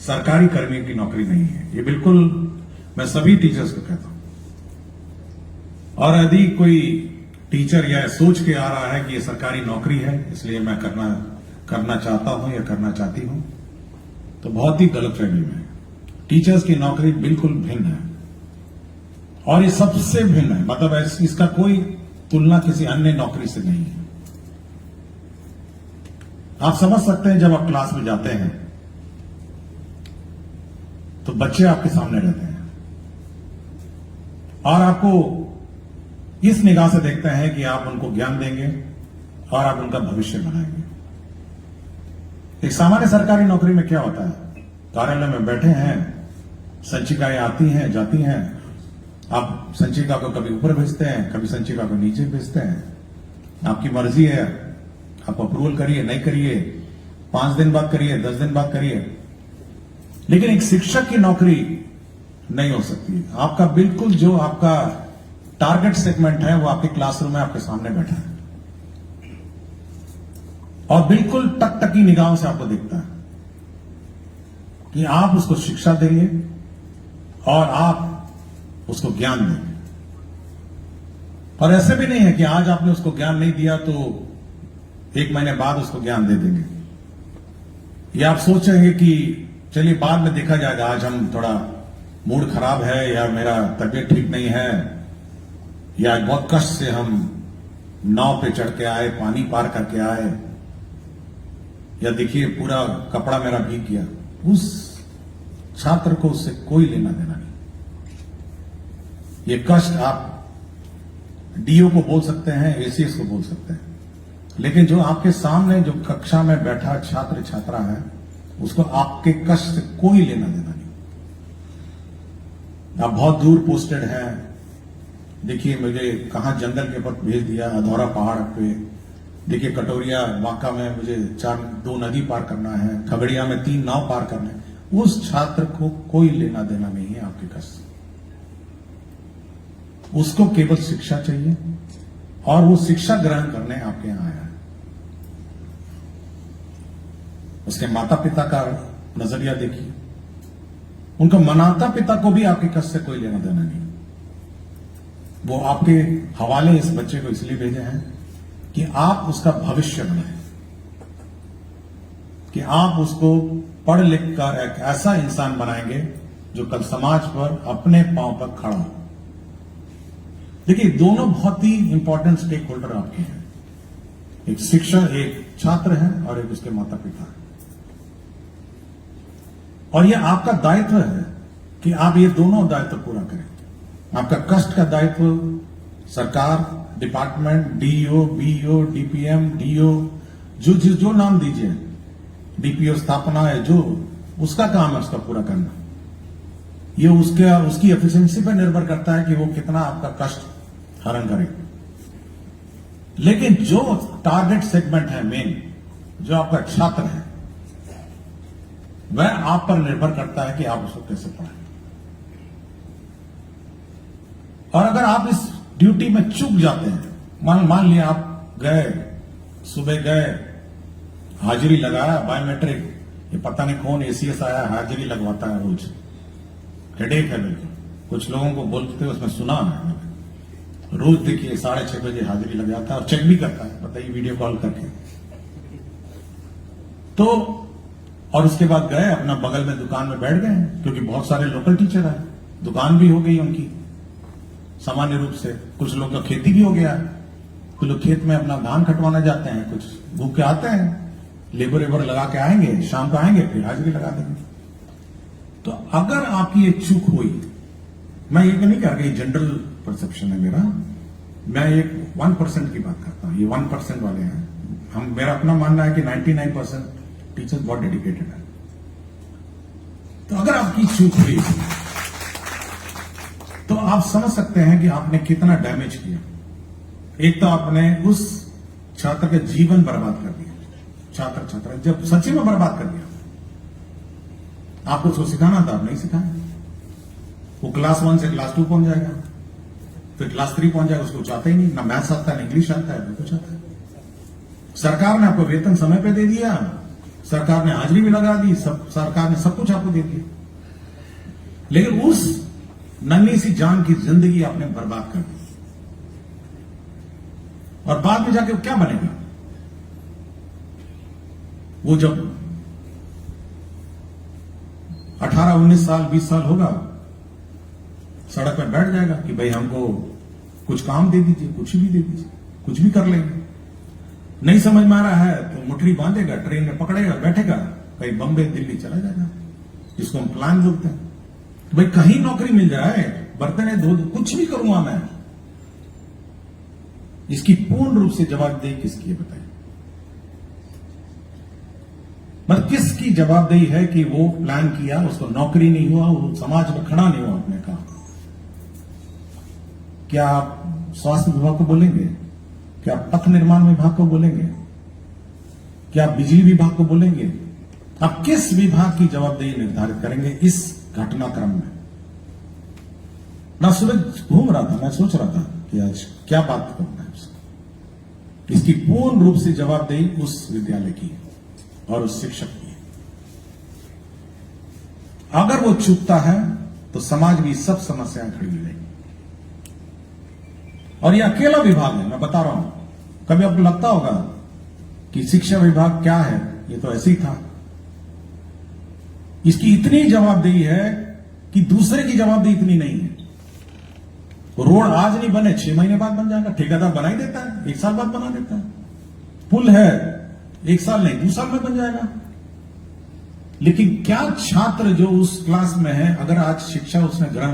सरकारी कर्मी की नौकरी नहीं है। ये बिल्कुल मैं सभी टीचर्स को कहता हूं। और यदि कोई टीचर या सोच के आ रहा है कि ये सरकारी नौकरी है इसलिए मैं करना चाहता हूं या करना चाहती हूं, तो बहुत ही गलतफहमी में है। टीचर्स की नौकरी बिल्कुल भिन्न है और ये सबसे भिन्न है, मतलब इसका कोई तुलना किसी अन्य नौकरी से नहीं है। आप समझ सकते हैं, जब आप क्लास में जाते हैं तो बच्चे आपके सामने रहते हैं और आपको इस निगाह से देखते हैं कि आप उनको ज्ञान देंगे और आप उनका भविष्य बनाएंगे। एक सामान्य सरकारी नौकरी में क्या होता है, कार्यालय में बैठे हैं, संचिकाएं आती हैं जाती हैं, आप संचिका को कभी ऊपर भेजते हैं, कभी संचिका को नीचे भेजते हैं, आपकी मर्जी है, आप अप्रूवल करिए नहीं करिए, 5 दिन बाद करिए, 10 दिन बाद करिए। लेकिन एक शिक्षक की नौकरी नहीं हो सकती। आपका बिल्कुल जो आपका टारगेट सेगमेंट है वो आपके क्लासरूम में आपके सामने बैठा है और बिल्कुल टकटकी निगाहों से आपको देखता है कि आप उसको शिक्षा देंगे और आप उसको ज्ञान देंगे। और ऐसे भी नहीं है कि आज आपने उसको ज्ञान नहीं दिया तो 1 महीने बाद उसको ज्ञान दे देंगे, या आप सोचेंगे कि चलिए बाद में देखा जाएगा, आज हम थोड़ा मूड खराब है या मेरा तबीयत ठीक नहीं है या बहुत कष्ट से हम नाव पे चढ़ के आए, पानी पार करके आए, या देखिए पूरा कपड़ा मेरा भीग गया। उस छात्र को उससे कोई लेना देना नहीं। ये कष्ट आप डीओ को बोल सकते हैं, एसीएस को बोल सकते हैं, लेकिन जो आपके सामने जो कक्षा में बैठा छात्र छात्रा है उसको आपके कष्ट से कोई लेना देना नहीं। आप बहुत दूर पोस्टेड हैं, देखिए मुझे कहां जंगल के ऊपर भेज दिया, अधौरा पहाड़ पे, देखिए कटोरिया वाका में मुझे 2 नदी पार करना है, खगड़िया में 3 नाव पार करना है। उस छात्र को कोई लेना देना नहीं है आपके कष्ट से। उसको केवल शिक्षा चाहिए और वो शिक्षा ग्रहण करने आपके यहां आया है। उसके माता पिता का नजरिया देखिए, उनका माता पिता को भी आपके कष्ट से कोई लेना देना नहीं। वो आपके हवाले इस बच्चे को इसलिए भेजे हैं कि आप उसका भविष्य बनाएं, कि आप उसको पढ़ लिख कर एक ऐसा इंसान बनाएंगे जो कल समाज पर अपने पांव पर खड़ा हो। देखिए दोनों बहुत ही इंपॉर्टेंट स्टेक होल्डर आपके हैं, एक शिक्षक, एक छात्र है और एक उसके माता पिता है। और यह आपका दायित्व है कि आप ये दोनों दायित्व पूरा करें। आपका कष्ट का दायित्व सरकार, department, DEO, BEO, DPM, DO, जो नाम दीजिए, डीपीओ स्थापना है, जो उसका काम है उसका पूरा करना। ये उसकी एफिशिएंसी पर निर्भर करता है कि वो कितना आपका कष्ट हरण करे। लेकिन जो टारगेट सेगमेंट है मेन, जो आपका छात्र है, वह आप पर निर्भर करता है कि आप उसको कैसे पढ़ाएं। और अगर आप इस ड्यूटी में चूक जाते हैं, मान लिया आप गए, सुबह गए, हाजिरी लगाया, बायोमेट्रिक, ये पता नहीं कौन एसीएस आया हाजिरी लगवाता है रोज, हेडेक है बिल्कुल। कुछ लोगों को बोलते हुए उसमें सुना है, रोज देखिए 6:30 बजे हाजिरी लग जाता है और चेक भी करता है, बताइए वीडियो कॉल करके। तो और उसके बाद गए अपना बगल में दुकान में बैठ गए, क्योंकि बहुत सारे लोकल टीचर हैं, दुकान भी हो गई उनकी सामान्य रूप से, कुछ लोग का खेती भी हो गया, कुछ लोग खेत में अपना धान कटवाना जाते हैं, कुछ भूख के आते हैं, लेबर लगा के आएंगे, शाम को आएंगे फिर हाजिरी लगा देंगे। तो अगर आपकी ये चूक हुई, मैं ये नहीं कह रहा, जनरल परसेप्शन है मेरा, मैं एक 1% की बात करता हूं, ये 1% वाले हैं। मेरा अपना मानना है कि 99% टीचर्स बहुत डेडिकेटेड है। तो अगर आपकी चूक हुई तो आप समझ सकते हैं कि आपने कितना डैमेज किया। एक तो आपने उस छात्र का जीवन बर्बाद कर दिया, छात्र जब सच्ची में बर्बाद कर दिया। आपको उसको सिखाना था, आप नहीं सिखाया। वो क्लास 1 से क्लास 2 पहुंच जाएगा, फिर क्लास 3 पहुंच जाएगा, उसको चाहता ही नहीं, ना मैथ्स आता है, ना इंग्लिश आता है, ना कुछ आता है। सरकार ने आपको वेतन समय पे दे दिया, सरकार ने हाजिरी भी लगा दी, सरकार ने सब कुछ आपको दे दिया, लेकिन उस नन्ही सी जान की जिंदगी आपने बर्बाद कर दी। और बाद में जाके क्या बनेगा? वो जब 18, 19 साल, 20 साल होगा, सड़क पर बैठ जाएगा कि भाई हमको कुछ काम दे दीजिए, कुछ भी दे दीजिए, कुछ भी कर लेंगे। नहीं समझ में आ रहा है तो मुठड़ी बांधेगा, ट्रेन में पकड़ेगा, बैठेगा, कहीं बम्बई दिल्ली चला जाएगा, जिसको हम प्लान बोलते हैं। तो भाई कहीं नौकरी मिल जाए, बर्तन धो, कुछ भी करूंगा मैं। इसकी पूर्ण रूप से जवाबदेही किसकी है बताइए? मतलब किसकी जवाबदेही है कि वो प्लान किया, उसको नौकरी नहीं हुआ, वो समाज में खड़ा नहीं हुआ अपने काम? क्या आप स्वास्थ्य विभाग को बोलेंगे? क्या आप पथ निर्माण विभाग को बोलेंगे? क्या आप बिजली विभाग को बोलेंगे? आप किस विभाग की जवाबदेही निर्धारित करेंगे इस घटनाक्रम में? मैं सुबह घूम रहा था, मैं सोच रहा था कि आज क्या बात करना है उसको। इसकी पूर्ण रूप से जवाबदेही उस विद्यालय की है और उस शिक्षक की है। अगर वो चूकता है तो समाज की सब समस्याएं खड़ी हो जाएंगी। और ये अकेला विभाग है, मैं बता रहा हूं। कभी आपको लगता होगा कि शिक्षा विभाग क्या है, ये तो ऐसे ही था। इसकी इतनी जवाबदेही है कि दूसरे की जवाबदेही इतनी नहीं है। रोड आज नहीं बने, 6 महीने बाद बन जाएगा, ठेकेदार बना ही देता है, 1 साल बाद बना देता है। पुल है 1 साल नहीं 2 साल में बन जाएगा। लेकिन क्या छात्र जो उस क्लास में है, अगर आज शिक्षा उसने ग्रहण